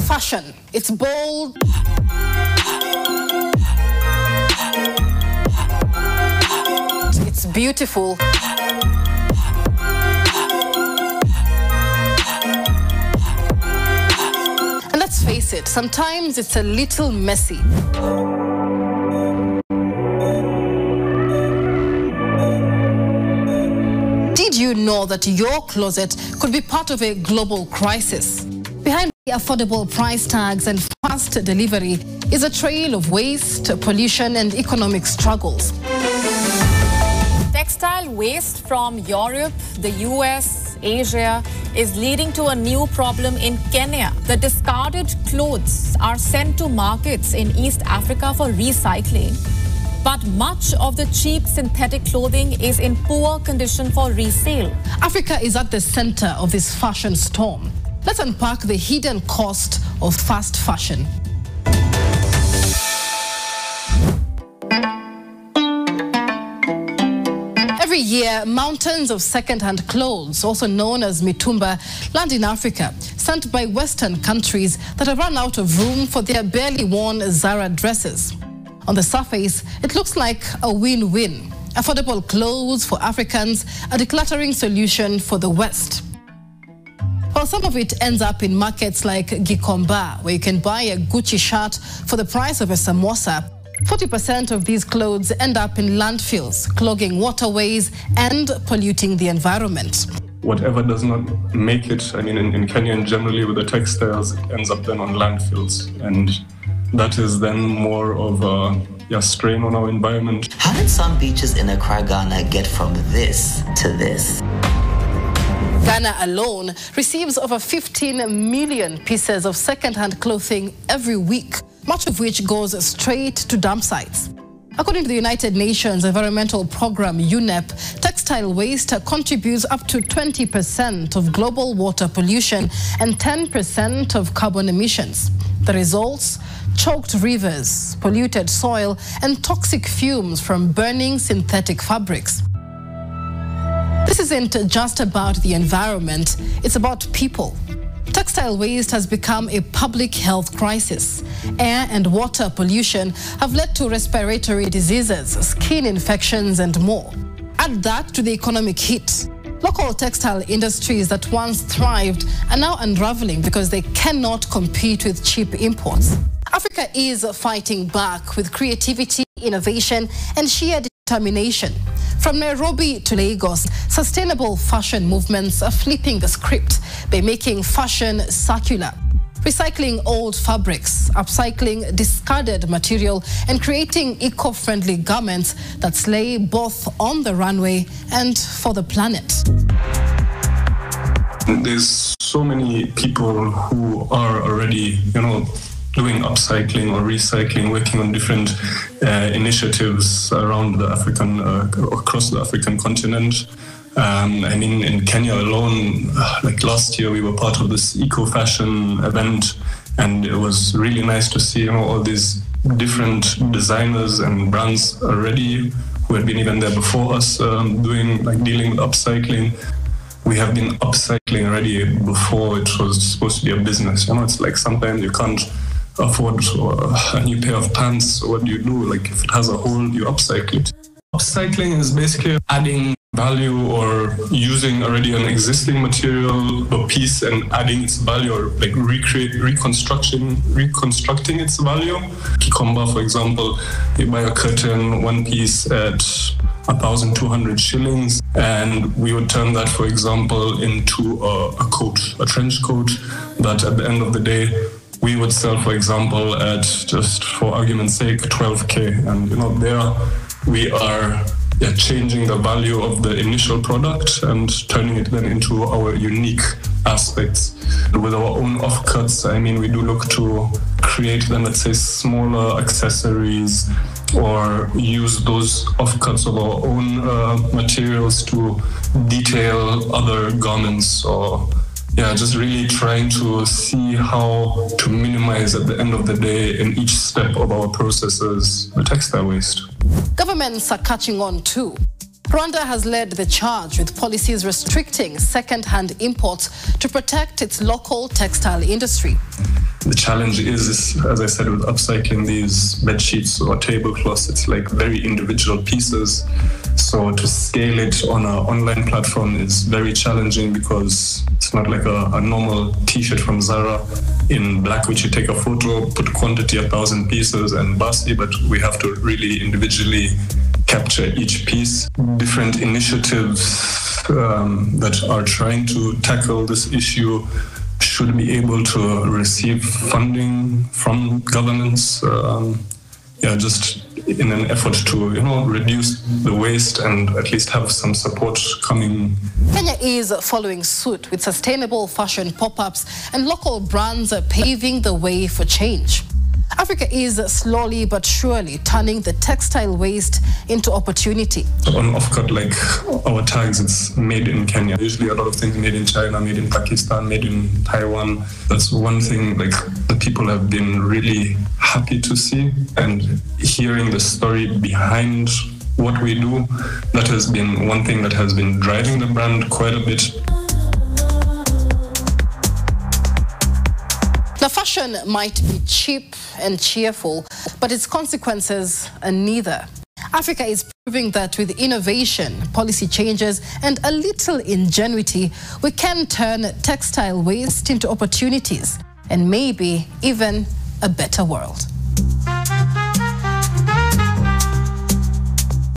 Fashion. It's bold. It's beautiful. And let's face it, sometimes it's a little messy. Did you know that your closet could be part of a global crisis? Behind the affordable price tags and fast delivery is a trail of waste, pollution, and economic struggles. Textile waste from Europe, the US, Asia is leading to a new problem in Kenya. The discarded clothes are sent to markets in East Africa for recycling. But much of the cheap synthetic clothing is in poor condition for resale. Africa is at the center of this fashion storm. Let's unpack the hidden cost of fast fashion. Every year, mountains of second-hand clothes, also known as mitumba, land in Africa, sent by Western countries that have run out of room for their barely worn Zara dresses. On the surface, it looks like a win-win. Affordable clothes for Africans, a decluttering solution for the West. Well, some of it ends up in markets like Gikomba, where you can buy a Gucci shirt for the price of a samosa. 40% of these clothes end up in landfills, clogging waterways and polluting the environment. Whatever does not make it, I mean, in Kenya and generally with the textiles, it ends up then on landfills. And that is then more of a strain on our environment. How did some beaches in Accra, Ghana get from this to this? Ghana alone receives over 15 million pieces of second-hand clothing every week, much of which goes straight to dump sites. According to the United Nations Environmental Programme, UNEP, textile waste contributes up to 20% of global water pollution and 10% of carbon emissions. The results? Choked rivers, polluted soil, and toxic fumes from burning synthetic fabrics. This isn't just about the environment, it's about people. Textile waste has become a public health crisis. Air and water pollution have led to respiratory diseases, skin infections, and more. Add that to the economic hit. Local textile industries that once thrived are now unraveling because they cannot compete with cheap imports. Africa is fighting back with creativity, innovation, and sheer determination. From Nairobi to Lagos, sustainable fashion movements are flipping the script by making fashion circular. Recycling old fabrics, upcycling discarded material, and creating eco-friendly garments that slay both on the runway and for the planet. There's so many people who are already, doing upcycling or recycling, working on different initiatives around the across the African continent. I mean, in Kenya alone, like last year, we were part of this eco-fashion event, and it was really nice to see all these different designers and brands already who had been even there before us, dealing with upcycling. We have been upcycling already before it was supposed to be a business. It's like sometimes you can't afford a new pair of pants. What do you do? Like if it has a hole, you upcycle it. Upcycling is basically adding value or using already an existing material or piece and adding its value, or like reconstructing its value. Gikomba, for example, you buy a curtain, one piece at 1,200 shillings, and we would turn that, for example, into a coat, a trench coat, that at the end of the day we would sell, for example, at, just for argument's sake, 12K. And there we are changing the value of the initial product and turning it then into our unique aspects. With our own offcuts, I mean, we do look to create then, let's say, smaller accessories, or use those offcuts of our own materials to detail other garments, or just really trying to see how to minimize at the end of the day in each step of our processes the textile waste. Governments are catching on too. Rwanda has led the charge with policies restricting second-hand imports to protect its local textile industry. The challenge is, as I said, with upcycling these bed sheets or tablecloths, it's like very individual pieces. So to scale it on an online platform is very challenging because it's not like a normal t-shirt from Zara in black, which you take a photo, put quantity 1,000 pieces and basi, but we have to really individually capture each piece. Different initiatives that are trying to tackle this issue should be able to receive funding from governments, just in an effort to, reduce the waste and at least have some support coming. Kenya is following suit with sustainable fashion pop-ups and local brands paving the way for change. Africa is slowly but surely turning the textile waste into opportunity. On Offcut, like our tags, it's made in Kenya. Usually a lot of things made in China, made in Pakistan, made in Taiwan. That's one thing like the people have been really happy to see, and hearing the story behind what we do, that has been one thing that has been driving the brand quite a bit. Now, fashion might be cheap and cheerful, but its consequences are neither. Africa is proving that with innovation, policy changes, and a little ingenuity, we can turn textile waste into opportunities and maybe even a better world.